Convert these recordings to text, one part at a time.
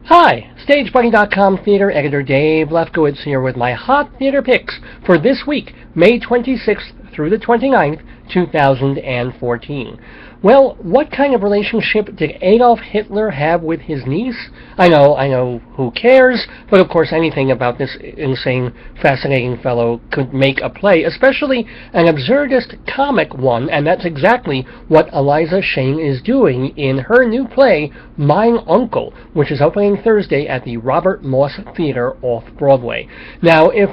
Hi, StageBuddy.com theater editor Dave Lefkowitz here with my hot theater picks for this week, May 26th through the 29th, 2014. Well, what kind of relationship did Adolf Hitler have with his niece? I know, who cares? But of course anything about this insane, fascinating fellow could make a play, especially an absurdist comic one, and that's exactly what Eliza Shane is doing in her new play, Mine Uncle, which is opening Thursday at the Robert Moss Theater off-Broadway. Now, if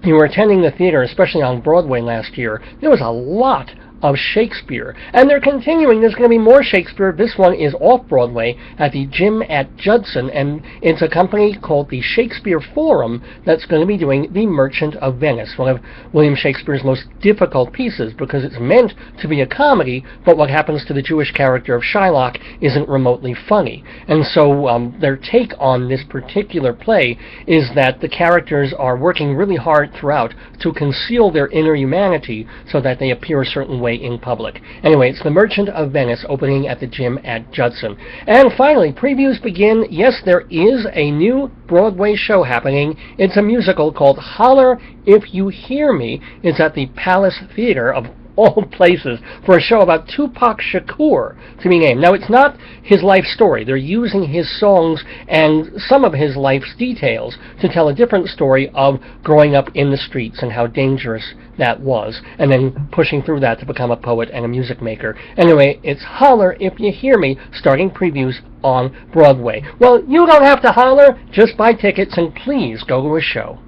you were attending the theater, especially on Broadway last year, there was a lot of Shakespeare. And they're continuing. There's going to be more Shakespeare. This one is off-Broadway at the Gym at Judson, and it's a company called the Shakespeare Forum that's going to be doing The Merchant of Venice, one of William Shakespeare's most difficult pieces, because it's meant to be a comedy, but what happens to the Jewish character of Shylock isn't remotely funny. And so their take on this particular play is that the characters are working really hard throughout to conceal their inner humanity so that they appear a certain way in public. Anyway, it's The Merchant of Venice, opening at the Gym at Judson. And finally, previews begin. Yes, there is a new Broadway show happening. It's a musical called Holler If You Hear Me. It's at the Palace Theater of all places, for a show about Tupac Shakur to be named. Now, it's not his life story. They're using his songs and some of his life's details to tell a different story of growing up in the streets and how dangerous that was, and then pushing through that to become a poet and a music maker. Anyway, it's Holler If You Hear Me, starting previews on Broadway. Well, you don't have to holler. Just buy tickets and please go to a show.